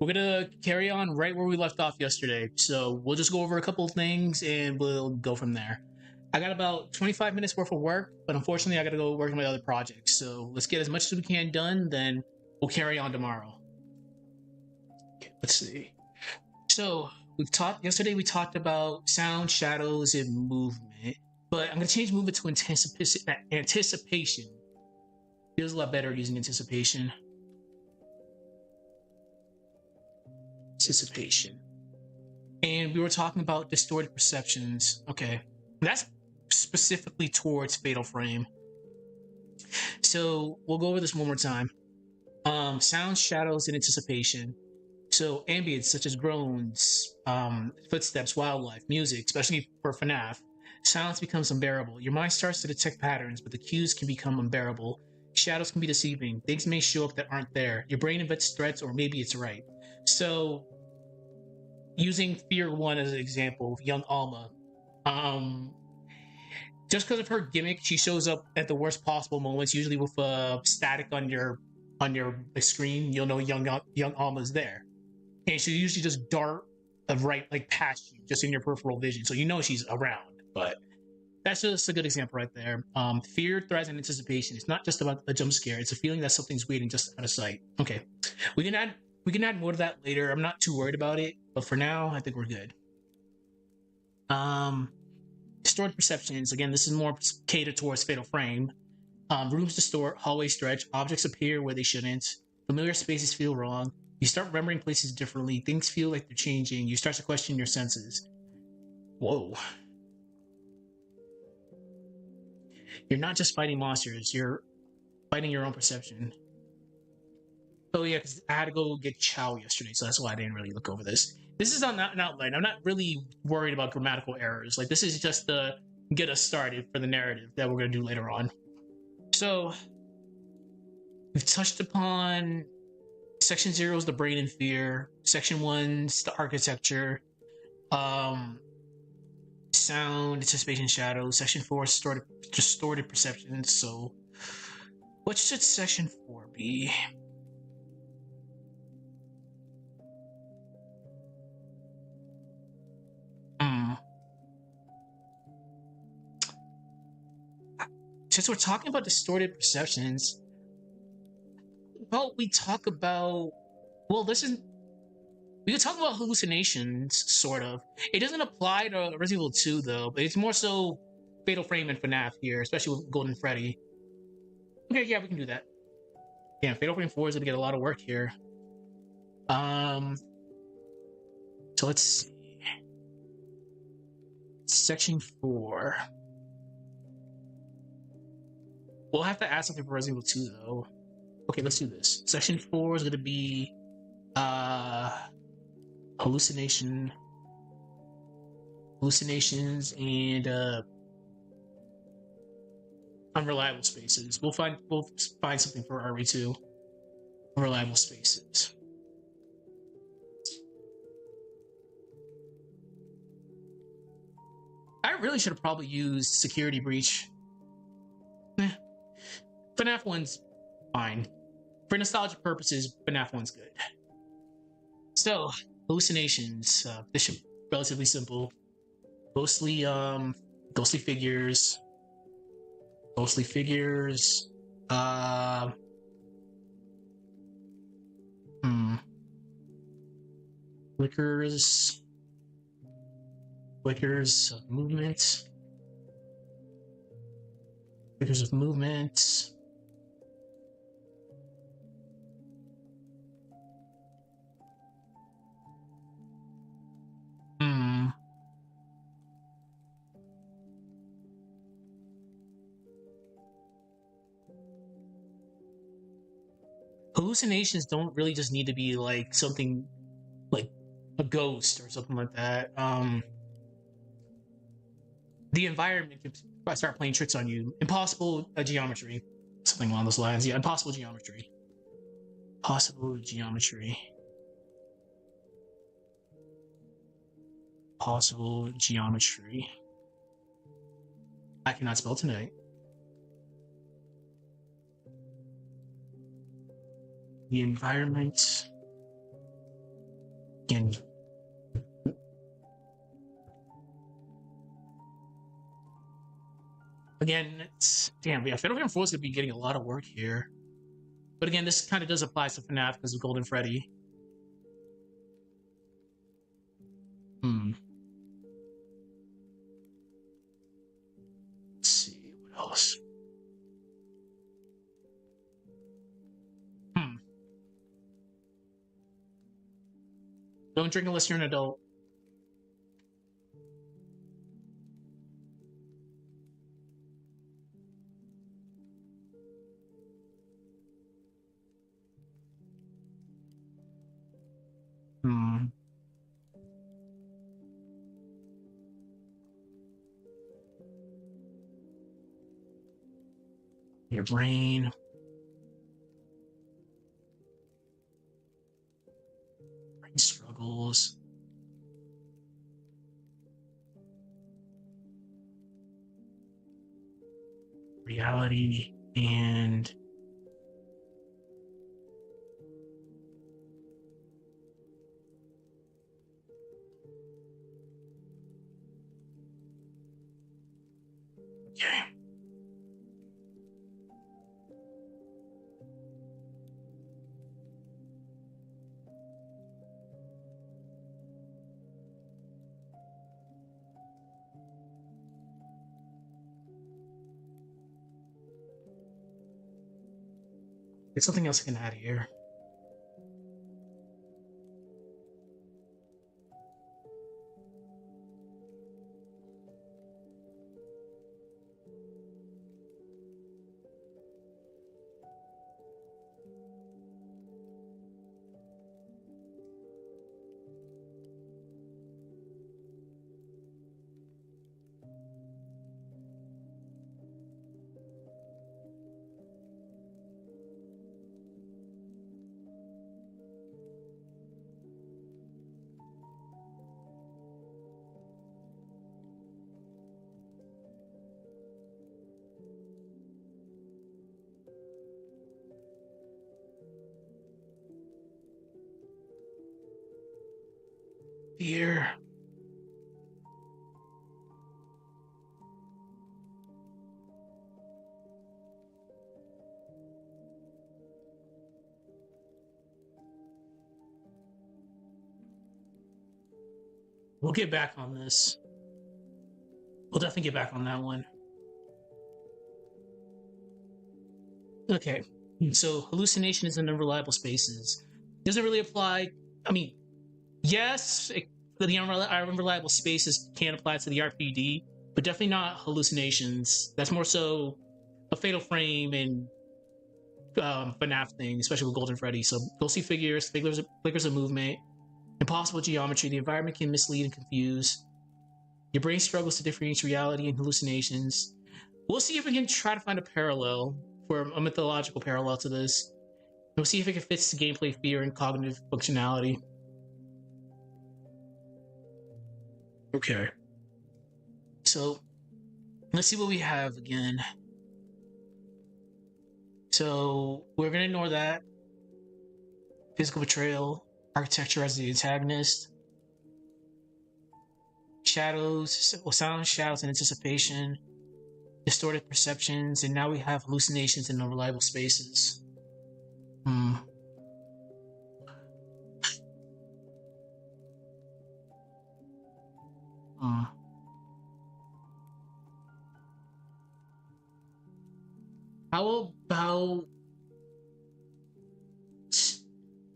We're gonna carry on right where we left off yesterday. So we'll just go over a couple of things and we'll go from there. I got about 25 minutes worth of work, but unfortunately, I got to go work on my other projects. So let's get as much as we can done, then we'll carry on tomorrow. Okay, let's see. So we've talked yesterday. We talked about sound, shadows, and movement, but I'm gonna change movement to anticipation. Feels a lot better using anticipation. Anticipation. And we were talking about distorted perceptions. Okay, that's specifically towards Fatal Frame. So we'll go over this one more time. Sounds, shadows, and anticipation. So ambience such as groans, footsteps, wildlife, music, especially for FNAF, silence becomes unbearable. Your mind starts to detect patterns, but the cues can become unbearable. Shadows can be deceiving. Things may show up that aren't there. Your brain invents threats, or maybe it's right. So, using Fear 1 as an example, young Alma, just because of her gimmick, she shows up at the worst possible moments, usually with static on your screen. You'll know young Alma's there, and she'll usually just dart right like past you, just in your peripheral vision, so you know she's around. But that's just a good example right there. Fear, threats, and anticipation. It's not just about a jump scare. It's a feeling that something's waiting just out of sight. Okay, we can add more to that later. I'm not too worried about it, but for now, I think we're good. Distorted perceptions. Again, this is more catered towards Fatal Frame. Rooms distort, hallways stretch, objects appear where they shouldn't, familiar spaces feel wrong. You start remembering places differently, things feel like they're changing, you start to question your senses. Whoa. You're not just fighting monsters, you're fighting your own perception. Oh yeah, because I had to go get chow yesterday, so that's why I didn't really look over this. This is not an outline. I'm not really worried about grammatical errors. Like, this is just to get us started for the narrative that we're going to do later on. So, we've touched upon Section 0 is the brain and fear. Section 1's the architecture. Sound, anticipation, shadow. Section 4 is distorted perceptions. So, what should Section 4 be? Since we're talking about distorted perceptions, well, we talk about. Well, this is. We could talk about hallucinations, sort of. It doesn't apply to Resident Evil 2, though, but it's more so Fatal Frame and FNAF here, especially with Golden Freddy. Okay, yeah, we can do that. Yeah, Fatal Frame 4 is going to get a lot of work here. So let's see. Section 4. We'll have to add something for Resident Evil 2, though. Okay, let's do this. Section 4 is going to be hallucinations and unreliable spaces. We'll find something for RE2. Unreliable spaces. I really should have probably used security breach. FNAF 1's fine. For nostalgia purposes, FNAF 1's good. So, hallucinations. This should be relatively simple. Ghostly figures. Ghostly figures. Flickers. Flickers of movement. Flickers of movement. Hallucinations don't really just need to be like something like a ghost or something like that. The environment could start playing tricks on you. Impossible geometry, something along those lines. Yeah, impossible geometry. Possible geometry. Possible geometry. I cannot spell tonight. The environment Again. Again, it's damn. Yeah, Fatal Frame 4 is gonna be getting a lot of work here. But again, this kind of does apply to FNAF because of Golden Freddy. Let's see what else. Don't drink unless you're an adult. Your brain. Brain struggles. Reality and okay. There's something else I can add here. Fear. We'll get back on this. We'll definitely get back on that one. Okay. So hallucination is in unreliable spaces. Doesn't really apply. I mean, yes, the unreliable spaces can apply to the RPD, but definitely not hallucinations. That's more so a Fatal Frame and FNAF thing, especially with Golden Freddy. So ghostly figures, flickers of movement, impossible geometry. The environment can mislead and confuse. Your brain struggles to differentiate reality and hallucinations. We'll see if we can try to find a parallel for a mythological parallel to this. We'll see if it fits the gameplay fear and cognitive functionality. Okay. So let's see what we have again. So we're gonna ignore that. Physical betrayal, architecture as the antagonist, shadows, silent shadows and anticipation, distorted perceptions, and now we have hallucinations in unreliable spaces. How about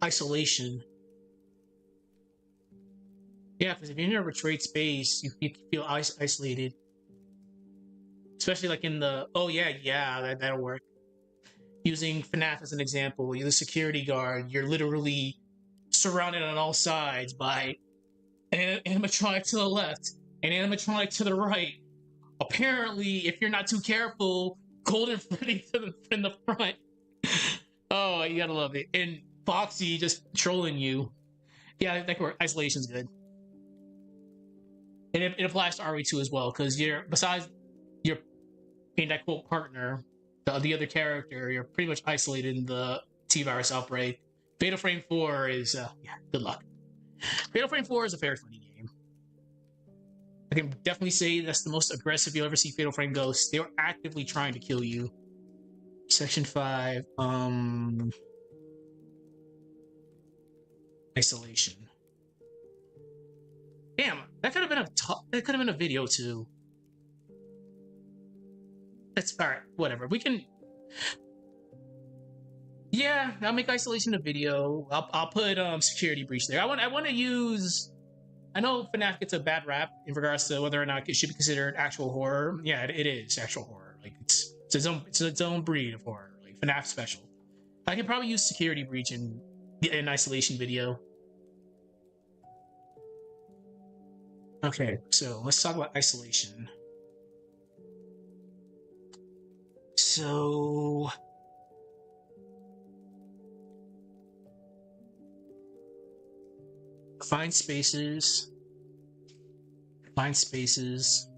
isolation? Yeah, because if you're in a retreat space, you feel isolated. Especially like in the that'll work. Using FNAF as an example, you're the security guard. You're literally surrounded on all sides by an animatronic to the left, an animatronic to the right. Apparently, if you're not too careful, Golden Freddy in the front. Oh, you gotta love it. And Foxy just trolling you. Yeah, that works. Isolation's good. And it applies to RE2 as well, because you're besides your in that quote partner, the other character, you're pretty much isolated in the T-virus outbreak. Fatal Frame 4 is good luck. Fatal Frame 4 is a very funny game. I can definitely say that's the most aggressive you'll ever see Fatal Frame Ghosts. They were actively trying to kill you. Section 5, isolation. Damn, that could have been that could have been a video too. That's all right. Whatever. We can. Yeah, I'll make isolation a video. I'll put security breach there. I want to use. I know FNAF gets a bad rap in regards to whether or not it should be considered actual horror. Yeah, it is actual horror. Like it's its own breed of horror. Like FNAF special. I can probably use security breach in an isolation video. Okay, so let's talk about isolation. So find spaces. Find spaces.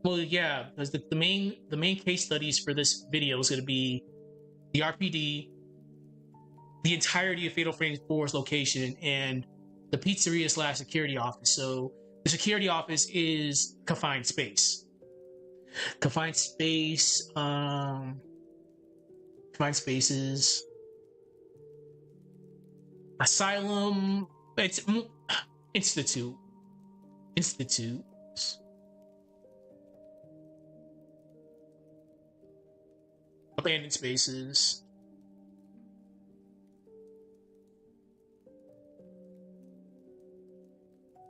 Well, yeah, because the main case studies for this video is going to be the RPD, the entirety of Fatal Frame 4's location, and the pizzeria / security office. So the security office is confined space. Confined space. Confined spaces. Asylum. It's institute. Institutes. Abandoned spaces.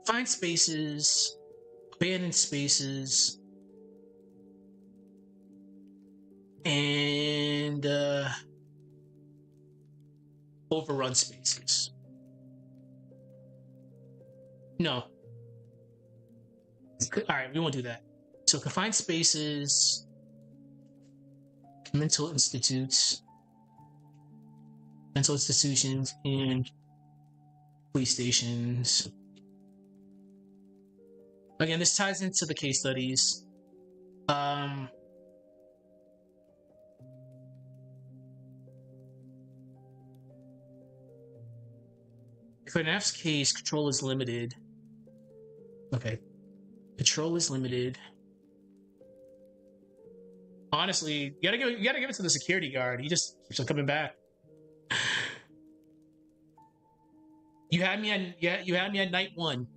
Find spaces. Abandoned spaces. And overrun spaces. No. All right, we won't do that. So confined spaces, mental institutes, mental institutions, and police stations. Again, this ties into the case studies. For FNAF's case, control is limited. Okay. Control is limited. Honestly, you gotta give it to the security guard. He just keeps on coming back. You had me at night 1.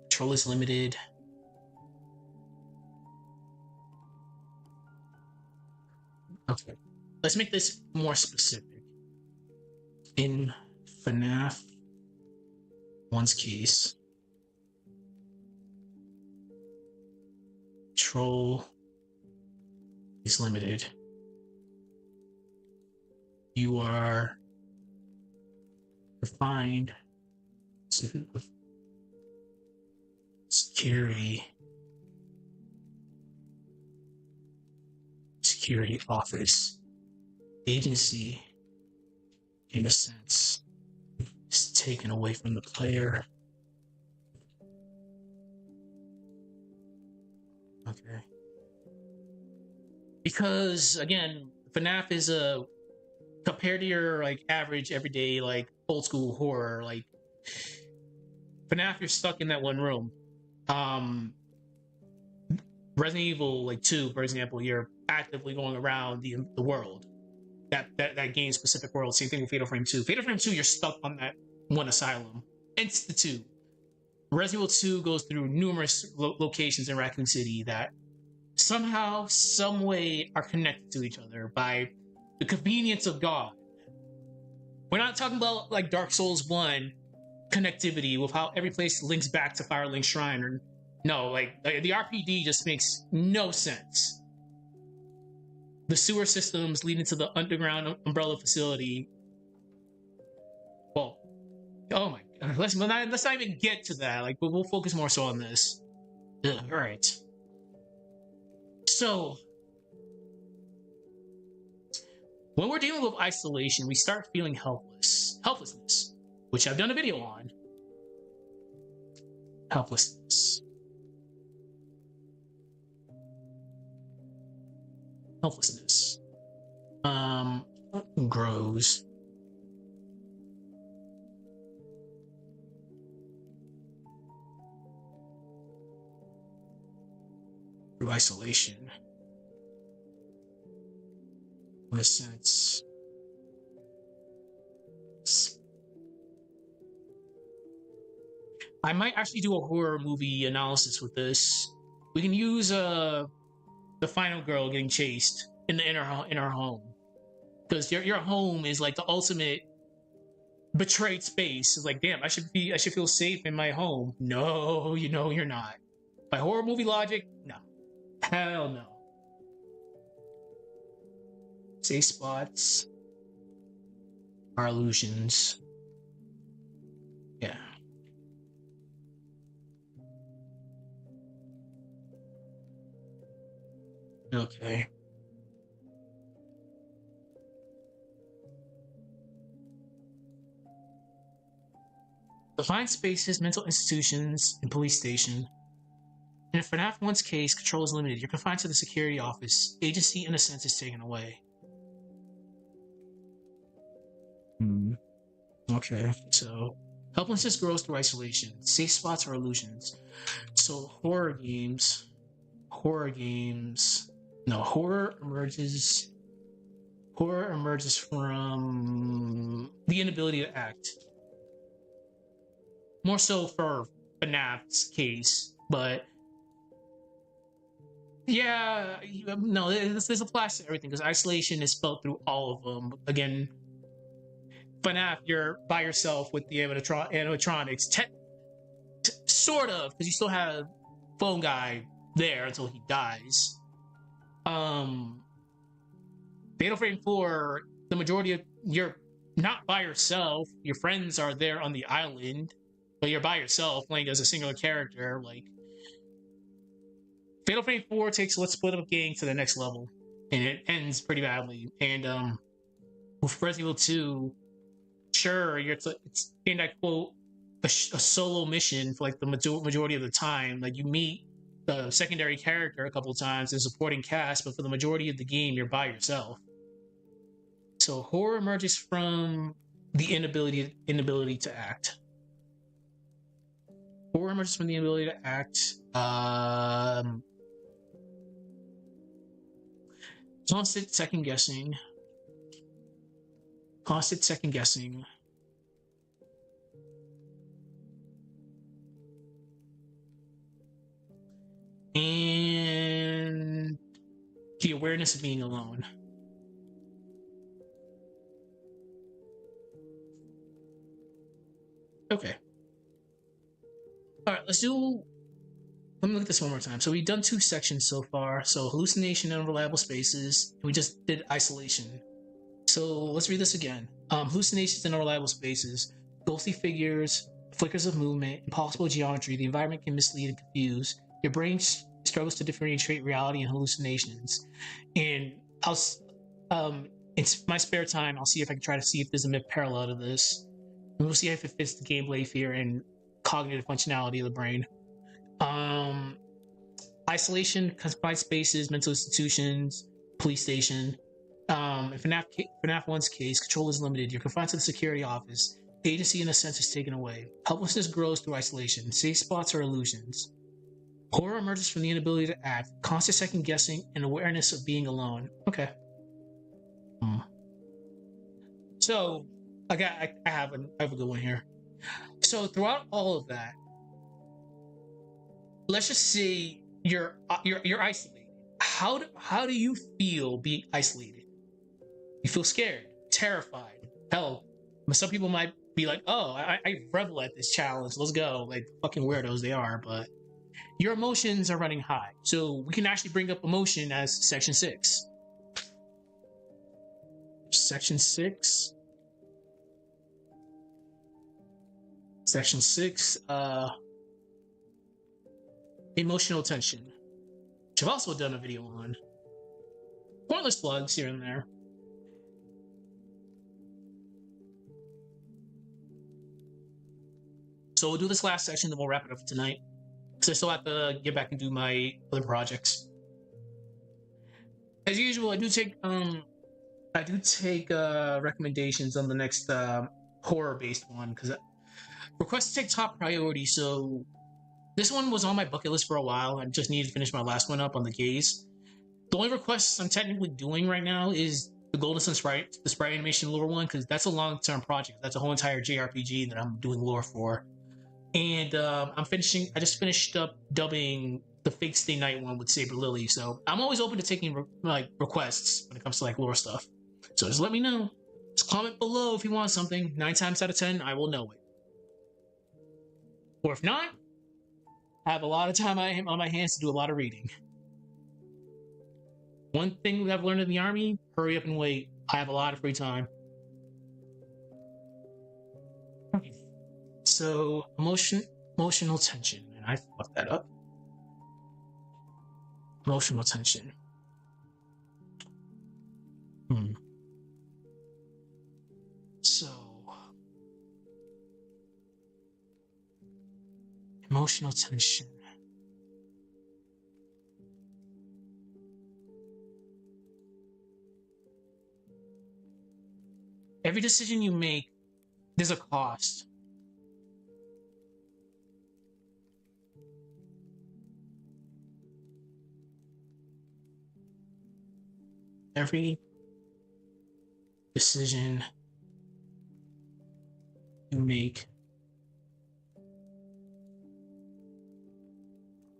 Control is limited. Okay, let's make this more specific. In FNAF 1's case, control is limited. You are confined to security office. Agency, in a sense, is taken away from the player. Okay. Because again, FNAF is compared to your like average everyday like old school horror, like FNAF you're stuck in that one room. Resident Evil like 2, for example, you're actively going around the world. That game specific world. Same thing with Fatal Frame 2. Fatal Frame 2, you're stuck on that one asylum. Institute. Resident Evil 2 goes through numerous locations in Raccoon City that somehow, some way are connected to each other by the convenience of God. We're not talking about like Dark Souls 1 connectivity with how every place links back to Firelink Shrine. Or no, like the RPD just makes no sense. The sewer systems leading to the underground umbrella facility. Well, oh my God, let's not even get to that. Like, we'll focus more so on this. All right. So, when we're dealing with isolation, we start feeling helplessness, which I've done a video on. Helplessness. Helplessness. Grows. Through isolation. In a sense. I might actually do a horror movie analysis with this. We can use the final girl getting chased in our home, because your home is like the ultimate betrayed space. It's like, damn, I should feel safe in my home. No, you know you're not. By horror movie logic, no, hell no. Safe spots are illusions. Yeah. Okay. Define spaces, mental institutions, and police station. In a FNAF 1's case, control is limited. You're confined to the security office. Agency, in a sense, is taken away. Okay, so helplessness grows through isolation. Safe spots are illusions. So horror games. No, horror emerges from the inability to act. More so for FNAF's case, but yeah, no, this applies to everything because isolation is spelled through all of them. Again, FNAF, you're by yourself with the animatronics, sort of, because you still have phone guy there until he dies. Fatal Frame 4, the majority of you're not by yourself. Your friends are there on the island, but you're by yourself playing as a singular character. Like Fatal Frame 4 takes Let's Split Up Gang to the next level, and it ends pretty badly. And with Resident Evil 2, sure, it's and I quote a solo mission for like the majority of the time. Like you meet the secondary character a couple of times and supporting cast, but for the majority of the game, you're by yourself. So horror emerges from the inability to act. Horror emerges from the inability to act. Constant second guessing. And the awareness of being alone. Okay. All right, let me look at this one more time. So we've done 2 sections so far. So hallucination and unreliable spaces. We just did isolation. So let's read this again. Hallucinations and unreliable spaces. Ghostly figures, flickers of movement, impossible geometry. The environment can mislead and confuse. Your brain struggles to differentiate reality and hallucinations. And in my spare time, I'll see if I can try to see if there's a myth parallel to this. And we'll see if it fits the gameplay fear and cognitive functionality of the brain. Isolation, confined spaces, mental institutions, police station. In FNAF 1's case, control is limited. You're confined to the security office. Agency, in a sense, is taken away. Helplessness grows through isolation. Safe spots are illusions. Horror emerges from the inability to act. Constant second guessing and awareness of being alone. Okay. So I have a good one here. So throughout all of that, let's just say you're isolated. How do you feel being isolated? You feel scared, terrified. Hell, some people might be like, "Oh, I revel at this challenge. Let's go!" Like fucking weirdos they are, but your emotions are running high. So we can actually bring up emotion as section 6. Section 6. Section 6. Emotional tension, which I've also done a video on. Pointless plugs here and there. So we'll do this last section, then we'll wrap it up for tonight. because I still have to get back and do my other projects. As usual, I do take recommendations on the next horror based one because requests take top priority. So this one was on my bucket list for a while. I just needed to finish my last one up on the gaze. The only requests I'm technically doing right now is the Golden Sun Sprite, the sprite animation lore one, because that's a long-term project. That's a whole entire JRPG that I'm doing lore for. And I just finished up dubbing the Fake Stay Night one with Saber Lily. So I'm always open to taking requests when it comes to like lore stuff. So just let me know. Just comment below if you want something. 9 times out of 10, I will know it. Or if not, I have a lot of time on my hands to do a lot of reading. One thing that I've learned in the army, hurry up and wait. I have a lot of free time. So, emotional tension. And I fucked that up. Emotional tension. So, emotional tension. Every decision you make, there's a cost. Every decision you make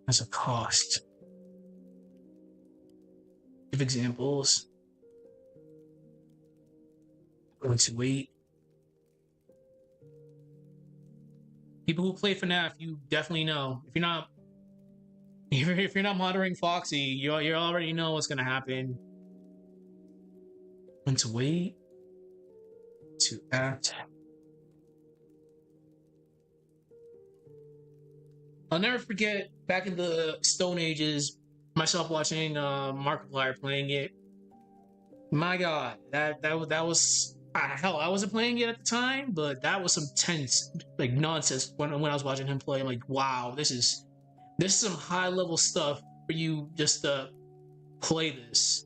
has a cost. Give examples. Going to wait. People who play FNAF, you definitely know. If you're not monitoring Foxy, you already know what's gonna happen. When to wait, to act. I'll never forget back in the Stone Ages, myself watching Markiplier playing it. My God, that was hell. I wasn't playing it at the time, but that was some tense like nonsense when I was watching him play. I'm like, wow, this is some high level stuff for you just to play this.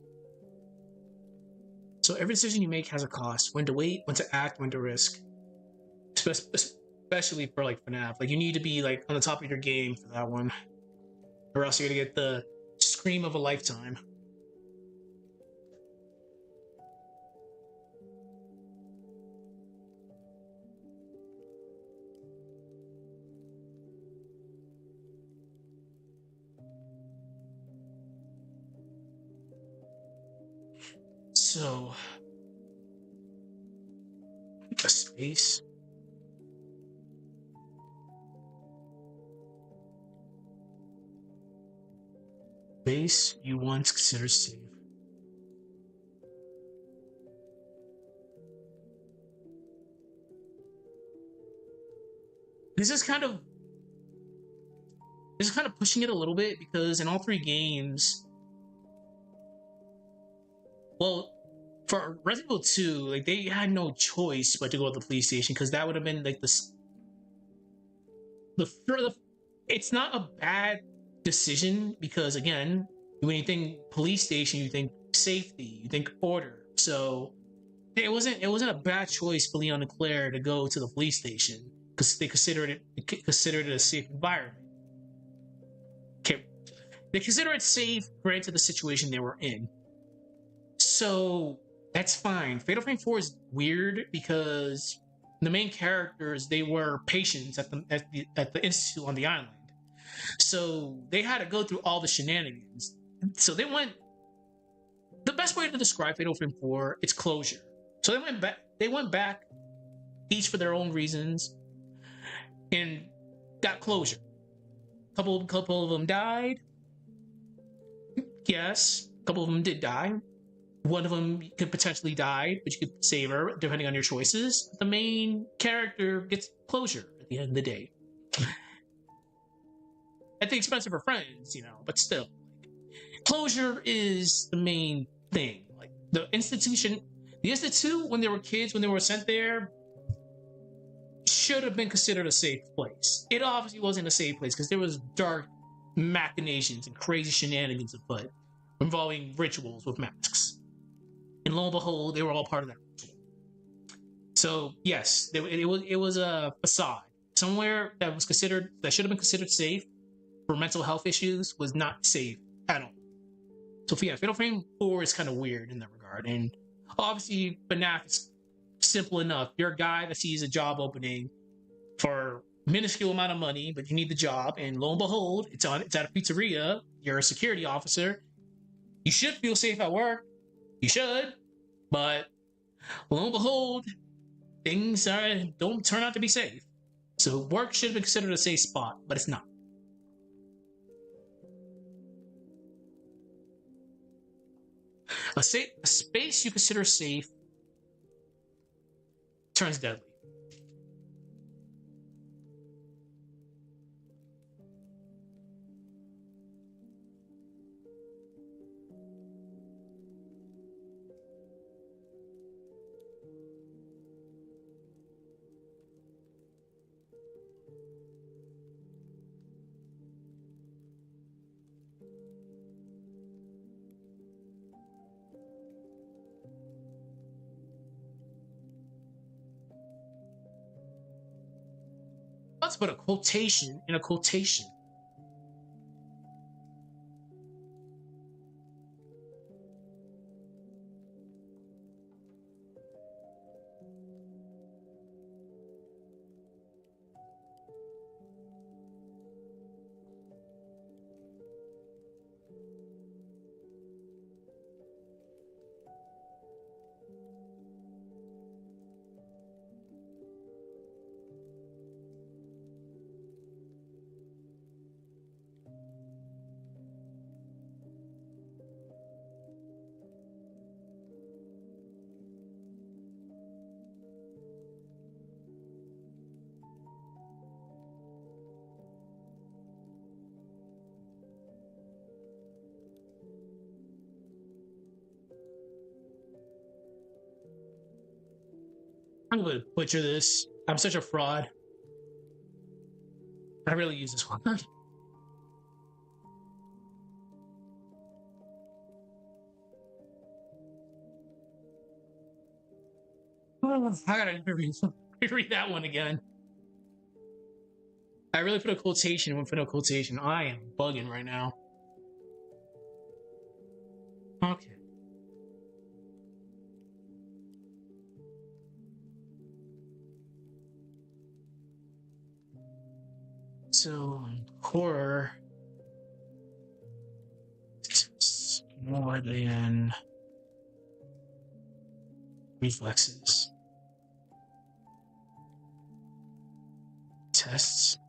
So every decision you make has a cost. When to wait, when to act, when to risk. Especially for like FNAF. Like you need to be like on the top of your game for that one. Or else you're gonna get the scream of a lifetime. So, a space. Space you once considered safe. This is kind of pushing it a little bit because in all 3 games, well, for Resident Evil 2, like they had no choice but to go to the police station because that would have been like the it's not a bad decision because again, when you think police station, you think safety, you think order. So it wasn't a bad choice for Leon and Claire to go to the police station because they considered it a safe environment. Okay, they consider it safe granted the situation they were in. So that's fine. Fatal Frame 4 is weird because the main characters, they were patients at the institute on the island. So they had to go through all the shenanigans. So they went. The best way to describe Fatal Frame 4, it's closure. So they went back, each for their own reasons, and got closure. Couple of them died. Yes, a couple of them did die. One of them could potentially die, but you could save her depending on your choices. The main character gets closure at the end of the day. At the expense of her friends, but still. Closure is the main thing. Like the institute, when they were kids, when they were sent there, should have been considered a safe place. It obviously wasn't a safe place because there was dark machinations and crazy shenanigans afoot involving rituals with masks. And lo and behold, they were all part of that ritual. So yes, it was a facade. Somewhere that should have been considered safe for mental health issues was not safe at all. So yeah, Fatal Frame 4 is kind of weird in that regard. And obviously FNAF is simple enough. You're a guy that sees a job opening for minuscule amount of money, but you need the job, and lo and behold, it's at a pizzeria. You're a security officer. You should feel safe at work. You should, but lo and behold, things don't turn out to be safe. So work should have been considered a safe spot, but it's not. A space you consider safe turns deadly. Let's put a quotation in a quotation. I'm gonna butcher this. I'm such a fraud. I really use this one. I gotta reread that one again. I really put a quotation with no quotation. I am bugging right now. Okay. So horror is more than reflexes. Tests.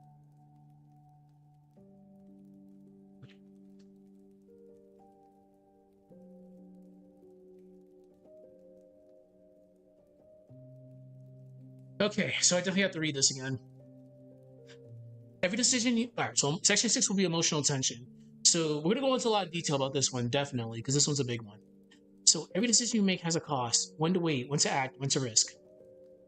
Okay, so I definitely have to read this again. Every decision you. Alright, so section 6 will be emotional tension. So we're gonna go into a lot of detail about this one, definitely, because this one's a big one. So every decision you make has a cost. When to wait, when to act, when to risk.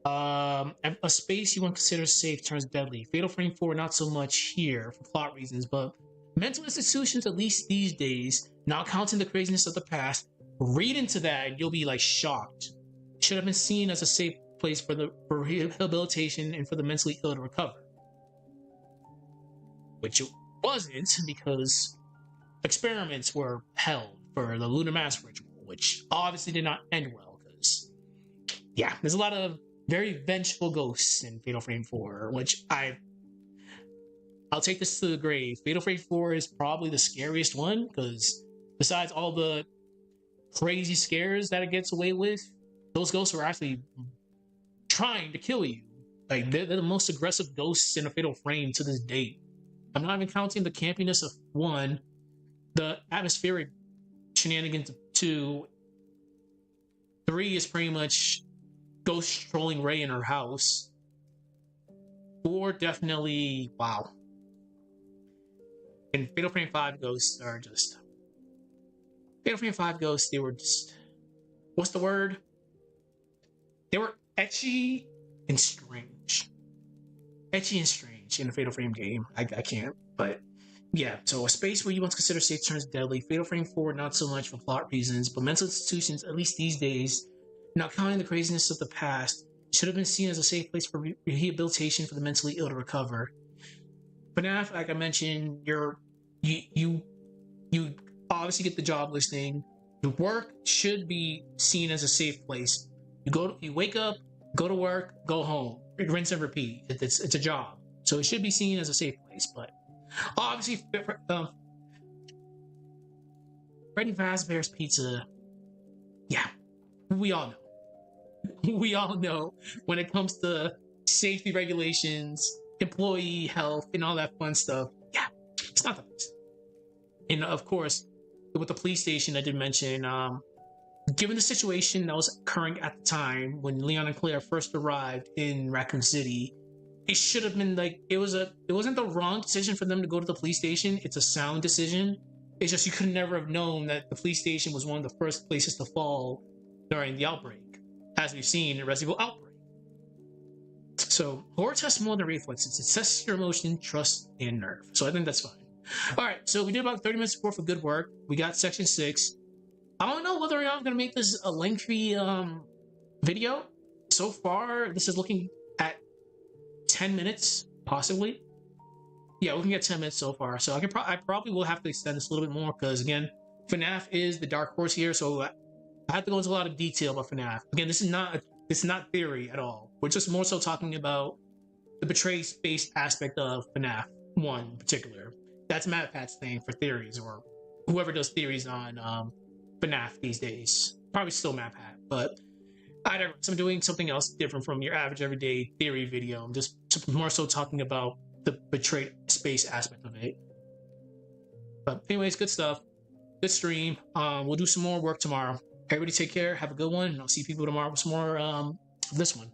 A space you want to consider safe turns deadly. Fatal Frame 4, not so much here for plot reasons, but mental institutions, at least these days, not counting the craziness of the past, read into that and you'll be like shocked. Should have been seen as a safe place for rehabilitation and for the mentally ill to recover. Which it wasn't, because experiments were held for the Lunar Mass ritual, which obviously did not end well, because, yeah, there's a lot of very vengeful ghosts in Fatal Frame 4, which I'll take this to the grave. Fatal Frame 4 is probably the scariest one, because besides all the crazy scares that it gets away with, those ghosts were actually trying to kill you. Like, they're the most aggressive ghosts in a Fatal Frame to this date. I'm not even counting the campiness of 1, the atmospheric shenanigans of 2. 3 is pretty much ghost trolling Ray in her house. 4 definitely, wow. And Fatal Frame 5 ghosts are just... Fatal Frame 5 ghosts, they were just... What's the word? They were etchy and strange. etchy and strange in a Fatal Frame game. I can't, but yeah. So a space where you once considered safe turns deadly. Fatal Frame 4, not so much for plot reasons, but mental institutions, at least these days, not counting the craziness of the past, should have been seen as a safe place for rehabilitation for the mentally ill to recover. FNAF, like I mentioned, you obviously get the job listing. The work should be seen as a safe place. You wake up, go to work, go home, rinse and repeat. It's a job, so it should be seen as a safe place. But obviously, Freddy Fazbear's Pizza, yeah, we all know. We all know when it comes to safety regulations, employee health, and all that fun stuff. Yeah, it's not the best. And of course, with the police station, I did mention, given the situation that was occurring at the time when Leon and Claire first arrived in Raccoon City, it should have been like it wasn't the wrong decision for them to go to the police station. It's a sound decision. It's just you could never have known that the police station was one of the first places to fall during the outbreak, as we've seen in Resident Evil Outbreak. So horror tests more than reflexes. It tests your emotion, trust, and nerve. So I think that's fine. All right, so we did about 30 minutes worth of good work. We got section 6. I don't know whether or not I'm gonna make this a lengthy video. So far, this is looking at 10 minutes, possibly. Yeah, we can get 10 minutes so far. So I probably will have to extend this a little bit more because again, FNAF is the dark horse here, so I have to go into a lot of detail about FNAF. Again, this is not theory at all. We're just more so talking about the betrayed space aspect of FNAF 1 in particular. That's MatPat's thing for theories, or whoever does theories on FNAF these days. Probably still MatPat, but I'm doing something else different from your average everyday theory video. I'm just more so talking about the betrayed space aspect of it. But anyways, good stuff. Good stream. We'll do some more work tomorrow. Everybody take care. Have a good one. And I'll see people tomorrow with some more of this one.